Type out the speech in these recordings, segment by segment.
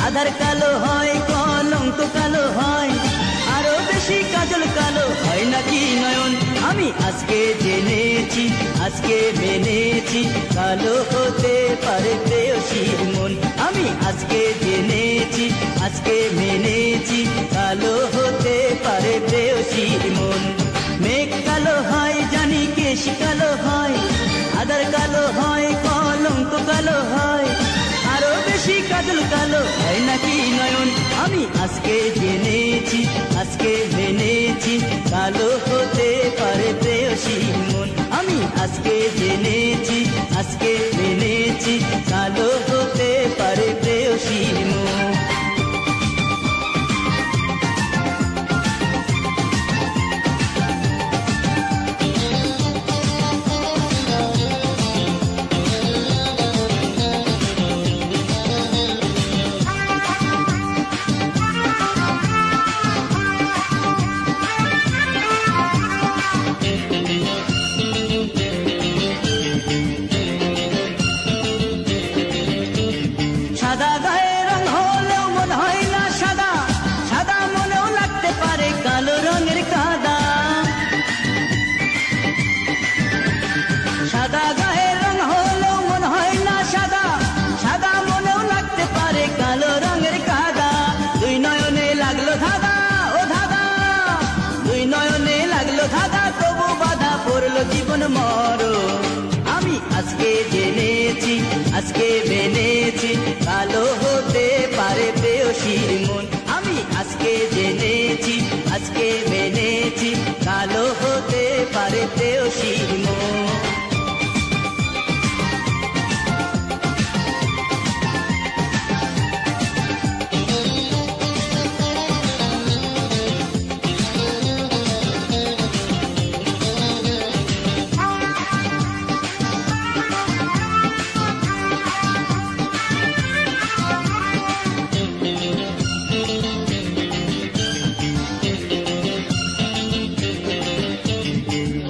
আধার কালো হয়, কলঙ্ক কালো হয়, আরো বেশি কাজল কালো হয় নাকি নয়ন। আমি আজকে জেনেছি, আজকে মেনেছি, কালো হতে পারে প্রেয়সীর মন। আমি আজকে জেনেছি, আজকে মেনেছি, কালো হতে পারে প্রেয়সীর মন। মেঘ কালো হয় জানি, কেশ কালো হয়, আধার কালো হয়, কলঙ্ক কালো হয়, আরো বেশি কাজল কালো হয় নাকি নয়ন। আমি আজকে জেনেছি, আজকে মেনেছি, কালো হতে পারে প্রেয়সীর মন। আমি আজকে জেনেছি, আজকে মেনেছি, কালো হতে পারে প্রেয়সীর মন। সাদা গায়ে রং হলেও মন হয় না সাদা, সাদা মনেও লাগতে পারে কালো রঙের কাদা। সাদা গায়ে রং হলেও মন হয় না সাদা, সাদা মনেও লাগতে পারে কালো রঙের কাদা। দুই নয়নে লাগলো ধাঁধা, ও ধাঁধা, দুই নয়নে লাগলো ধাঁধা, তবু বাধা পড়লো জীবন মরণ। আমি আজকে জেনেছি, আজকে মেনেছি, কালো হতে পারে প্রেয়সীর মন। আমি আজকে জেনেছি, আজকে মেনেছি, কালো হতে পারে প্রেয়সীর মন।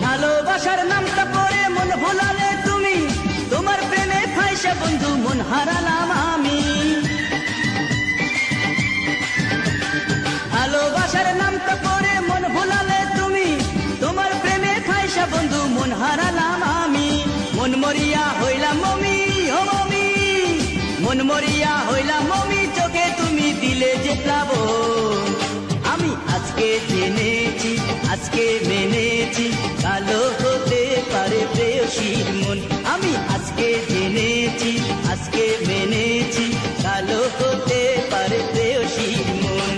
ভালোবাসার নামটা পড়ে মন ভোলালে তুমি, তোমার প্রেমে ফাইসা বন্ধু মন হারালাম আমি। ভালোবাসার নামটা পড়ে মন ভোলালে তুমি, তোমার প্রেমে ফাইসা বন্ধু মন হারালাম আমি। মন মরিয়া হইলাম মমি, ও মমি, মন মরিয়া হইলাম মমি, চোখে তুমি দিলে যে প্লাবন। আমি আজকে জেনেছি, আজকে মেনেছি, কালো হতে পারে প্রেয়সীর মন। আমি আজকে জেনেছি, আজকে মেনেছি, কালো হতে পারে প্রেয়সীর মন।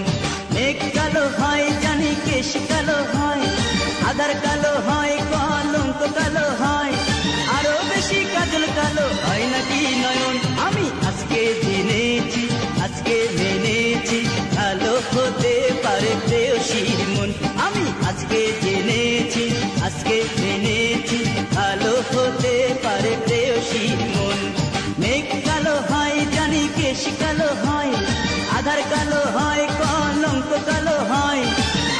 মেঘ কালো হয় জানি, কেশ কালো হয়, আধার কালো হয়, কলঙ্ক কালো হয়, আরো বেশি কাজল কালো হয় নাকি নয়ন। আমি আজকে জেনেছি, আজকে মেনেছি, কালো হতে পারে প্রেয়সীর মন। আমি আজকে জেনেছি আজকে মেনেছি ভালো হতে পারে প্রেয়সী মন। মেঘ কালো হয় জানি কেশ কালো হয়, আধার কালো হয় কলঙ্ক কালো হয়,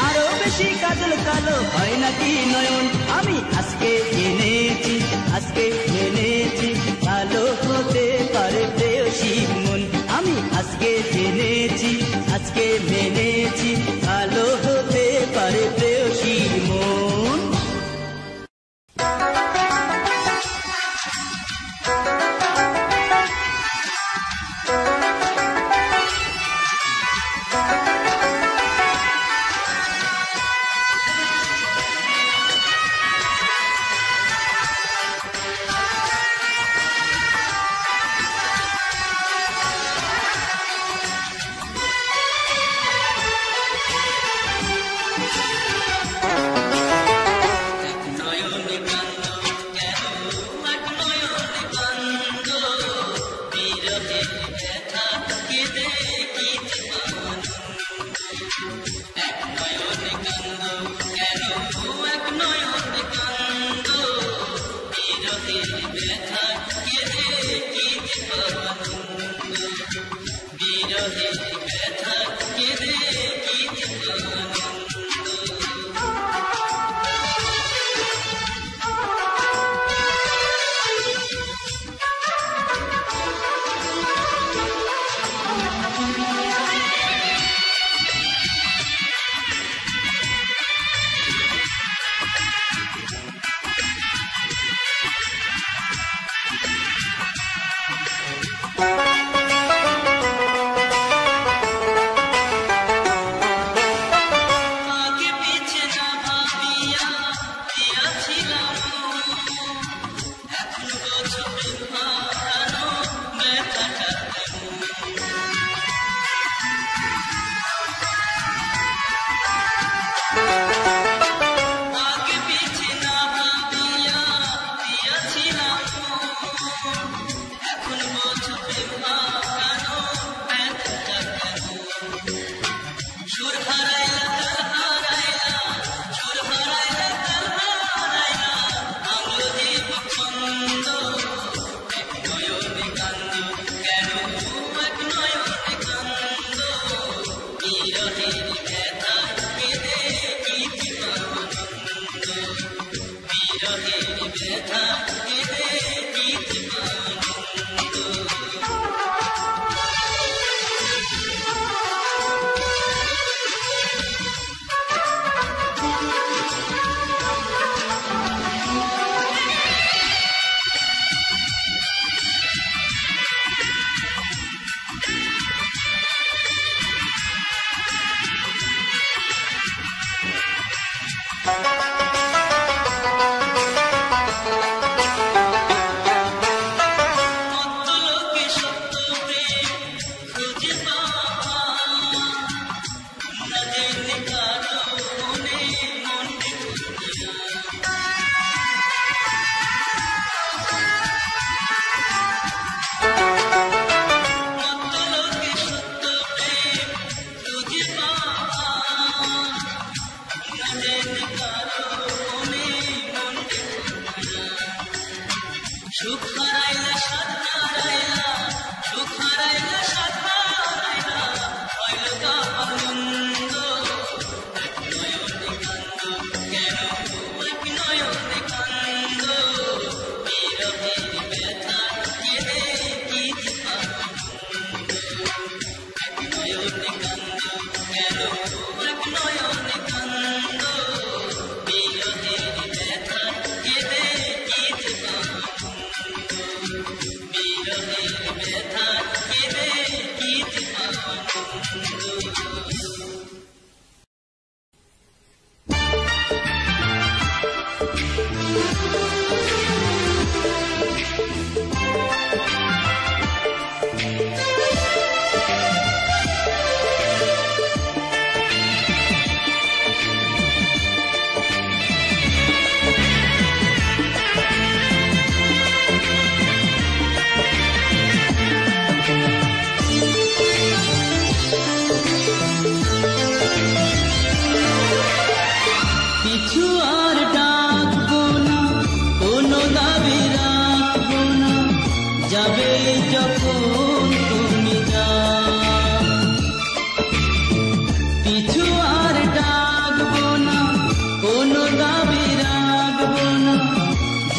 আরো বেশি কাজল কালো হয় নাকি নয়ন। আমি আজকে জেনেছি আজকে মেনেছি ভালো হতে পারে প্রেয়সী মন। আমি আজকে জেনেছি আজকে মেনেছি ভালো হতে পারে প্রেয়সী মন।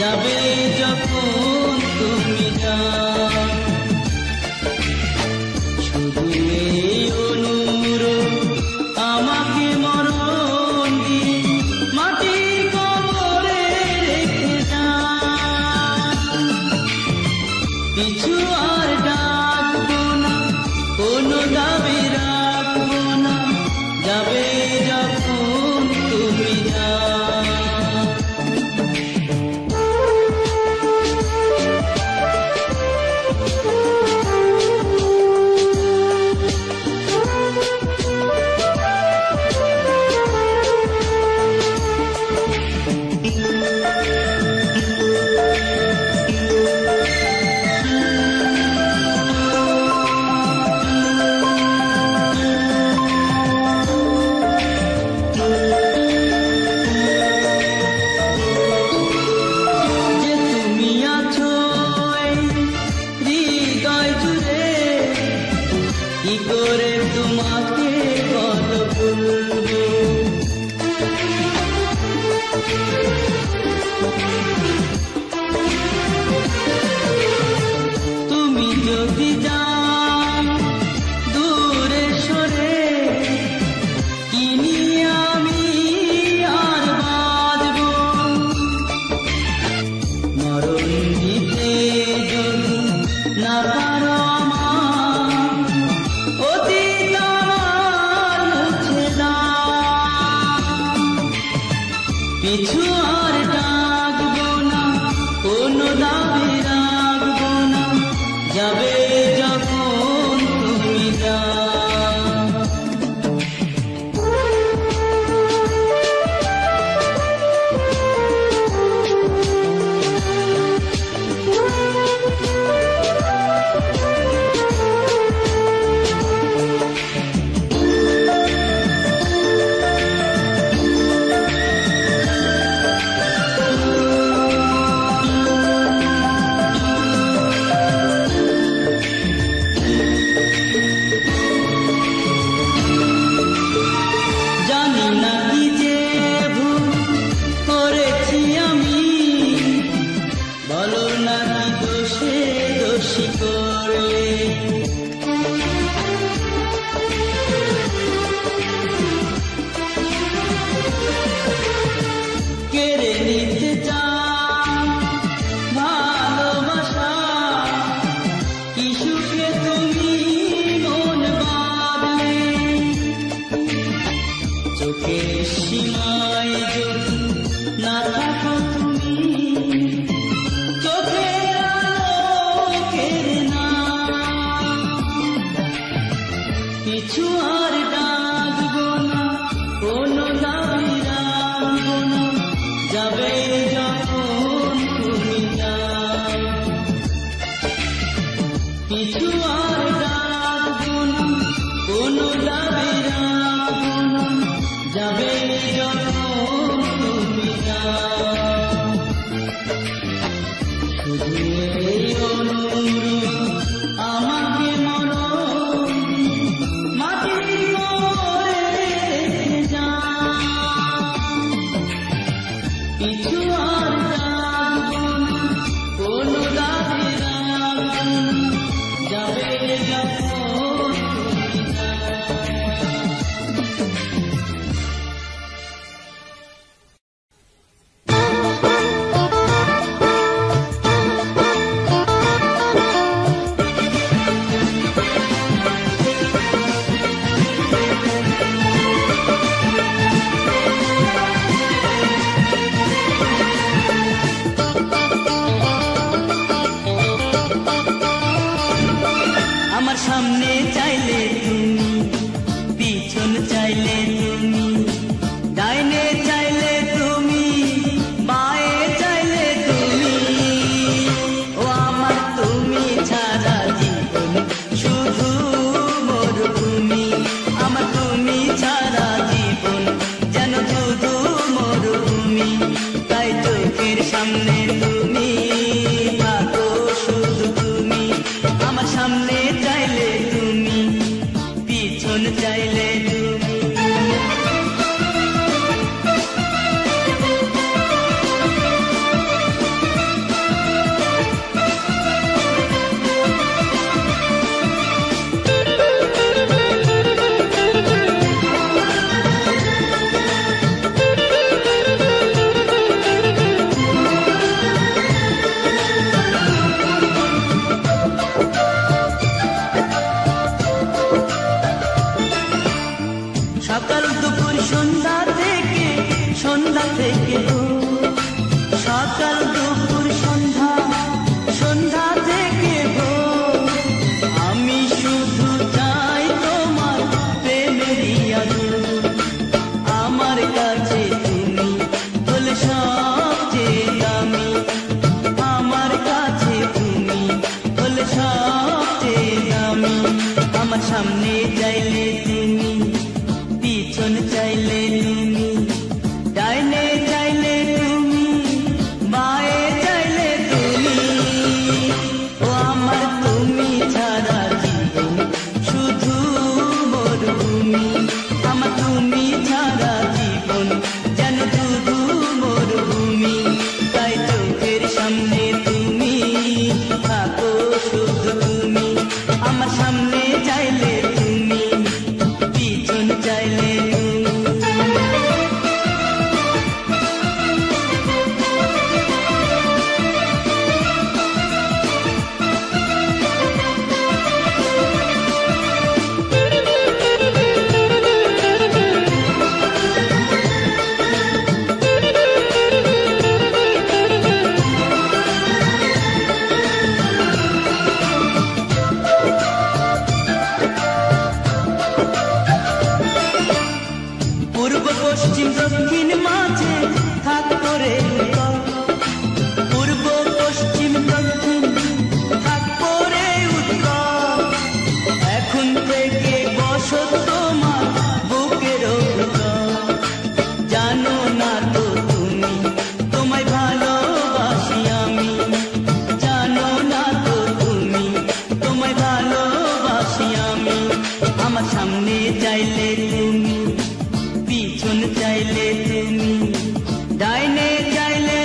যাবে যখন তুমি যাও। শুধু এই অনুরোধ আমাকে মরণ দিয়ে মাটির কবরে রেখে যাও। পিছু আর ডাকবো না, কোনো দাবি রাখবো না, যাবে যখন তুমি যাও। কি করে তোমাকে বলো বলবো, তুমি যদি যাও দূরে সরে, কি নিয়ে আমি আর বাঁচবো। মরণ দিতে যদি না পারো পিছু আর ডাকবো না, কোনো দাবি রাখবো না, যাবে যখন তুমি যাও। জানি না কি যে ভুল করেছি আমি, বলো না কি দোষে দোষী করলে। কেড়ে নিতে চাও ভালোবাসা, কি সুখে তুমি মন বাঁধলে। চোখের সীমায় যদি না থাকো তুমি, চোখের আলো কেড়ে নাও। পিছু আর ডাকবো না, কোনো দাবি রাখবো না, যাবে যখন তুমি যাও। পিছু আর ডাকবো না, কোনো দাবি রাখবো না, যাবে যখন তুমি যাও। শুধু এই অনুরোধ আমাকে মরণ দিয়ে মাটির কবরে রেখে যাও। পিছু আর ডাকবো না, কোনো দাবি রাখবো না, যাবে যখন তুমি যাও। দুপুর সন্ধ্যা থেকে ভোর, সকাল দুপুর সন্ধ্যা, সন্ধ্যা থেকে ভোর, আমি শুধু চাই তোমার প্রেমেরই আদর। আমার কাছে তুমি হলে সবচেয়ে দামি, আমার কাছে তুমি হলে সবচেয়ে দামি। আমার সামনে চাইলে তুমি, পিছন চাইলে তুমি, ডাইনে চাইলে তুমি, বায়ে চাইলে তুমি। ও আমার তুমি ছাড়া জীবন শুধু মরুভূমি, আমার তুমি ছাড়া জীবন যেন শুধু মরুভূমি। তাই চোখের সামনে তুমি থাকো শুধু তুমি, আমার সামনে চাইলে তুমি, পিছন চাইলে তুমি। পূর্ব পশ্চিম দক্ষিণ মাঝে থাকতো রে উত্তর, পূর্ব পশ্চিম দক্ষিণ থাকতো রে উত্তর। এখন থেকে বসত তোমার বুকের ভিতর, জানো না তো তুমি তোমায় ভালোবাসি আমি, জানো না তো তুমি তোমায় ভালোবাসি আমি। আমার সামনে চাইলে তুমি, পিছন চাইলে তুমি, ডাইনে চাইলে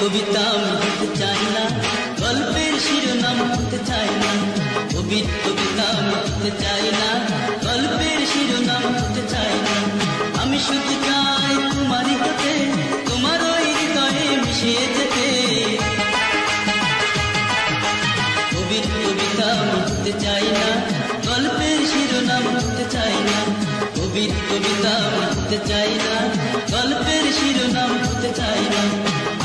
কবিতা আমি হতে চাই না, গল্পের শিরোনাম হতে চাই না। কবিতা আমি হতে চাই না, গল্পের শিরোনাম হতে চাই না। আমি শুধু চাই তোমারই হতে, তোমার ওই হৃদয়ে মিশে যেতে। কবিতা আমি হতে চাই না, গল্পের শিরোনাম হতে চাই না। কবিতা আমি হতে চাই না, গল্পের শিরোনাম হতে চাই না।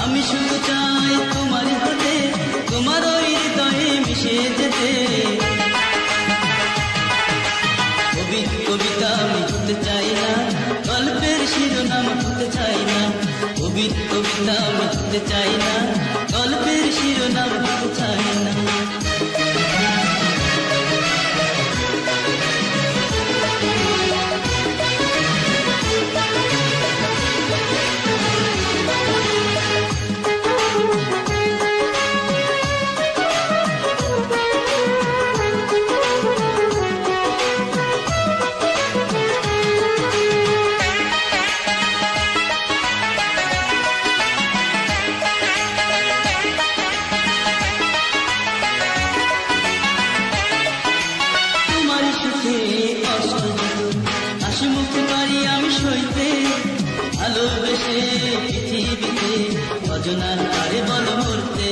আমি শুধু চাই তোমারই হতে, তোমার ওই হৃদয়ে মিশে যেতে। কবিতা আমি হতে চাই না, গল্পের শিরোনাম হতে চাই না। কবিতা আমি হতে চাই না, গল্পের শিরোনাম হতে চাই না। হাসি মুখে পারি আমি সইতে, ভালোবেসে পৃথিবীতে অজনার আরে বল মরতে।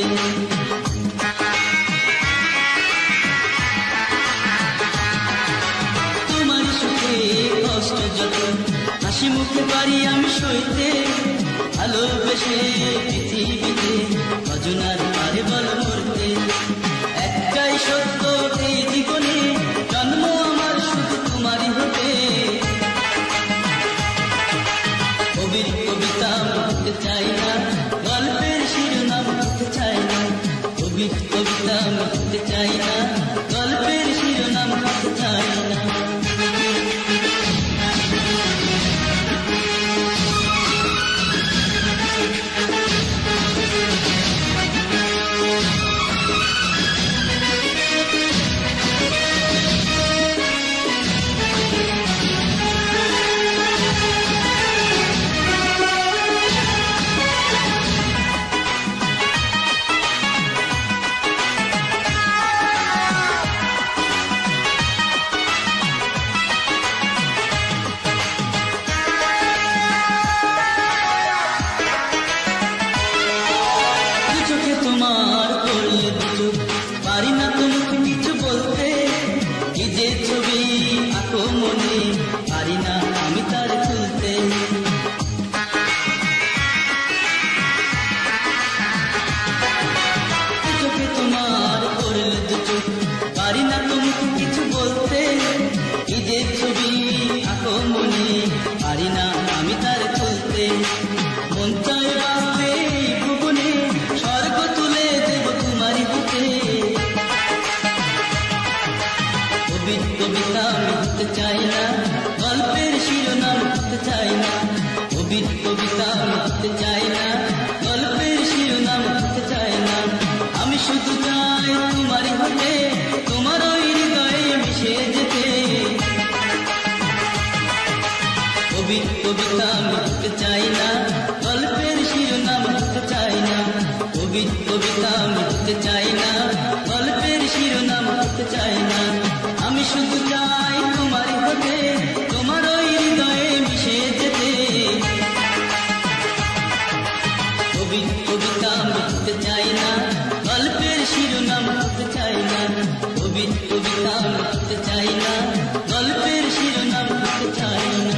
তোমার সুখে কষ্ট যত, হাসি মুখে পারি আমি সইতে, ভালোবেসে পৃথিবীতে অজনার আরে বল মরতে। একটাই সত্য এই জীবনে, জন্ম আমার শুধু তোমারই হতে। কবিতা হতে চাই না, গল্পের শিরোনাম হতে চাই না। কবিতা হতে চাই না, গল্পের শিরোনাম হতে চাই না। তোমার করলে দুচোখ, পারি না তোমাকে কিছু বলতে। কি যে ছবি আঁকো মনে, পারি না আমি তার তুলতে। চোখে তোমার করলে দুচোখ, পারি না তোমাকে কিছু বলতে। কি যে ছবি আঁকো মনে, পারি না আমি তার তুলতে। মন চায় বাঁচতে ভুবনে, স্বর্গ তুলে দেব তোমারই হাতে। কবিতা আমি হতে চাই না, গল্পের শিরোনাম হতে চাই না। কবিতা আমি হতে চাই না, গল্পের শিরোনাম হতে চাই না। আমি শুধু চাই তোমারই হতে, তোমার ওই হৃদয়ে মিশে যেতে। কবিতা আমি হতে চাই না, গল্পের শিরোনাম কবিতা লিখতে চাই না, গল্পের শিরোনাম হতে চাই না। আমি শুধু চাই তোমারই হতে, তোমার ওই হৃদয়ে মিশে যেতে। কবিতা লিখতে চাই না, গল্পের শিরোনাম হতে চাই না। কবিতা লিখতে চাই না, গল্পের শিরোনাম হতে চাই না।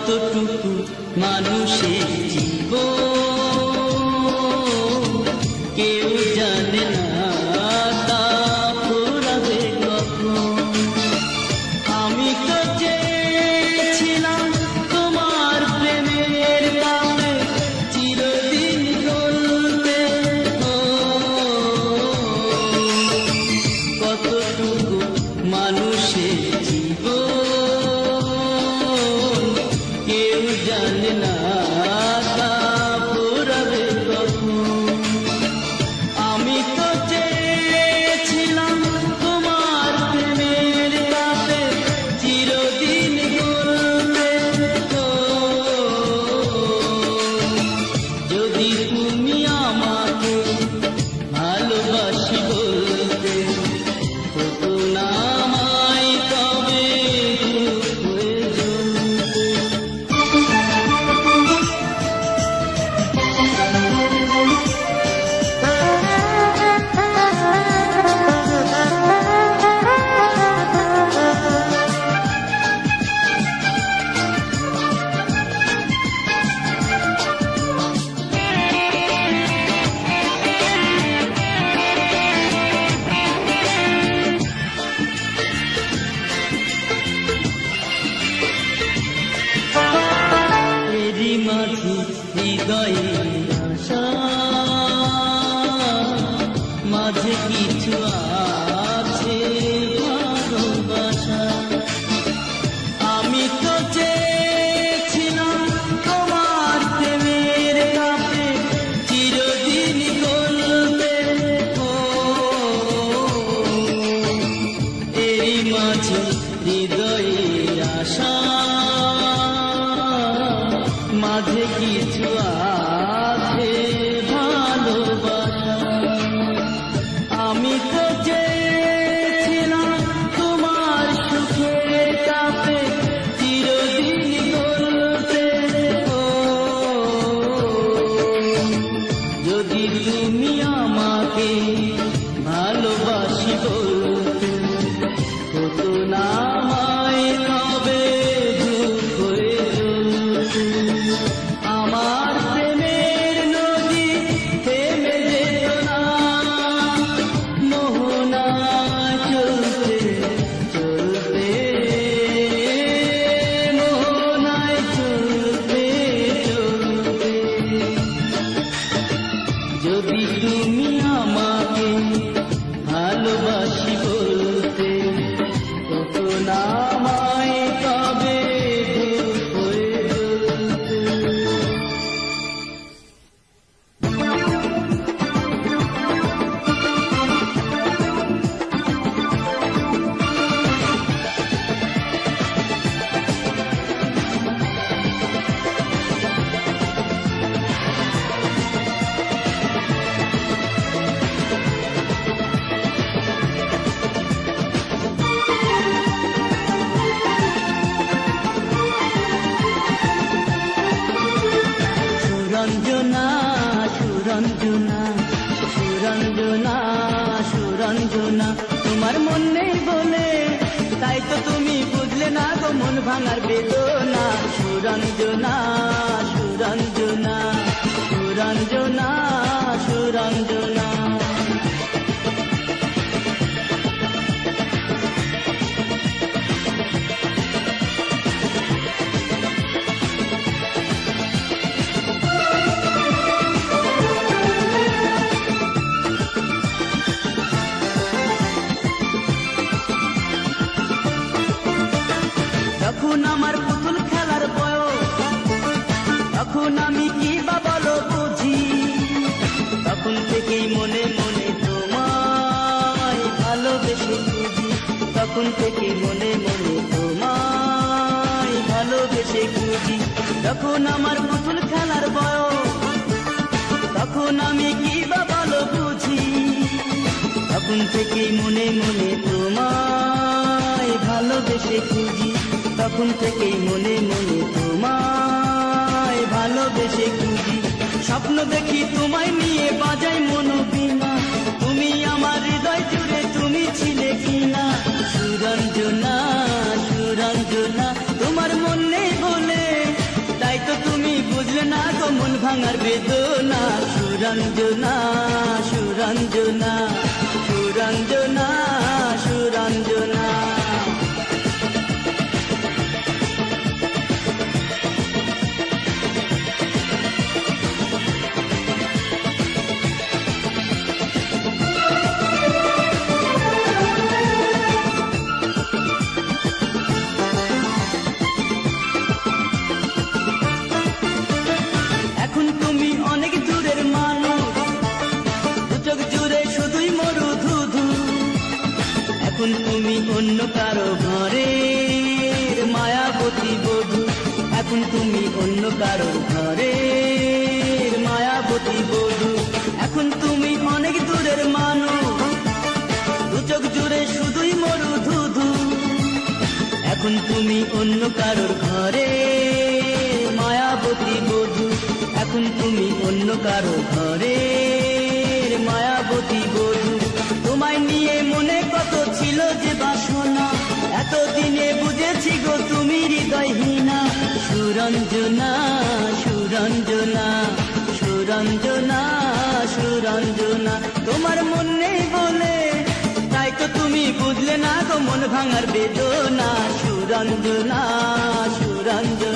কতটুকু মানুষের জীবন কেউ জানে না, তা ফুরাবে কখন। আমি তো চেয়েছিলাম তোমার প্রেমের কালে চিরদিন গলতে, কতটুকু মানুষের জীবন কেউ জানে না, তা ফুরাবে কখন। আমি তো চেয়েছিলাম তোমার প্রেমের কাছে চিরদিন গলতে, যদি তুমি আমাকে ভালোবাসি বলতে, হতো না আমায় তবে হয়ে জ্বলতে। এরই মাঝে হৃদয়ে আশা, মাঝে কিছু আছে ভালোবাসা। আমি তো চেয়েছিলাম তোমার প্রেমের কাছে চিরদিন গলতে, এরই মাঝে হৃদয়ে আশা, মাঝে কিছু আছে ভালোবাসা। আমি তো চেয়েছিলাম তোমার সুখের কাছে চিরদিন গলতে, যদি তুমি আমাকে ভালোবাসি বলতে, হতো না আমায় তবে ধূপ হয়ে জ্বলতে। আমার প্রেমের নদী থেমে যেত না, মোহনায় চলতে চলতে, মোহনায় চলতে চলতে, যদি তুমি আমাকে ভালোবাসি বলতে, হতো না আমায় তবে ধূপ হয়ে জ্বলতে। সুরঞ্জনা সুরঞ্জনা সুরঞ্জনা সুরঞ্জনা, তোমার মন নেই বলে তাই তো তুমি বুঝলে না গো মন ভাঙার বেদনা। সুরঞ্জনা সুরঞ্জনা সুরঞ্জনা সুরঞ্জনা, তখন আমার পুতুল খেলার বয়স, তখন আমি কি বা বলো বুঝি, তখন থেকেই মনে মনে তোমায় ভালোবেসে খুঁজি, তখন থেকে মনে মনে তোমায় ভালোবেসে খুঁজি। তখন আমার পুতুল খেলার বয়স, তখন আমি কি বা বলো বুঝি, তখন থেকেই মনে মনে তোমায় ভালোবেসে খুঁজি, তখন থেকেই মনে মনে তোমায় ভালোবেসে খুঁজি। স্বপ্ন দেখি তোমায় নিয়ে বাজাই মনোবীণা, তুমি আমার হৃদয় জুড়ে তুমি ছিলে কিনা। সুরঞ্জনা সুরঞ্জনা, তোমার মন নেই বলে সুরঞ্জনা সুরঞ্জনা সুরঞ্জনা সুরঞ্জনা। এখন তুমি অনেক দূরের মানুষ, দু চোখ জুড়ে শুধুই মরু ধুধু। এখন তুমি অন্য কারো ঘরের মায়াবতী বধূ। এখন তুমি অন্য কারো ঘরের মায়াবতী বধূ। এখন তুমি অনেক দূরের মানুষ, দু চোখ জুড়ে শুধুই মরু ধুধু। এখন তুমি অন্য কারোর ঘরে মায়াবতী বধূ। এখন তুমি অন্য কারো ঘরে মায়াবতী বধূ। তোমায় নিয়ে মনে কত ছিল যে বাসনা, এতদিনে বুঝেছি গো তুমি হৃদয়হীনা। সুরঞ্জনা সুরঞ্জনা সুরঞ্জনা সুরঞ্জনা। তোমার মন নেই বলে তাই তো তুমি বুঝলে না গো মন ভাঙার বেদনা। সুরঞ্জনা সুরঞ্জনা।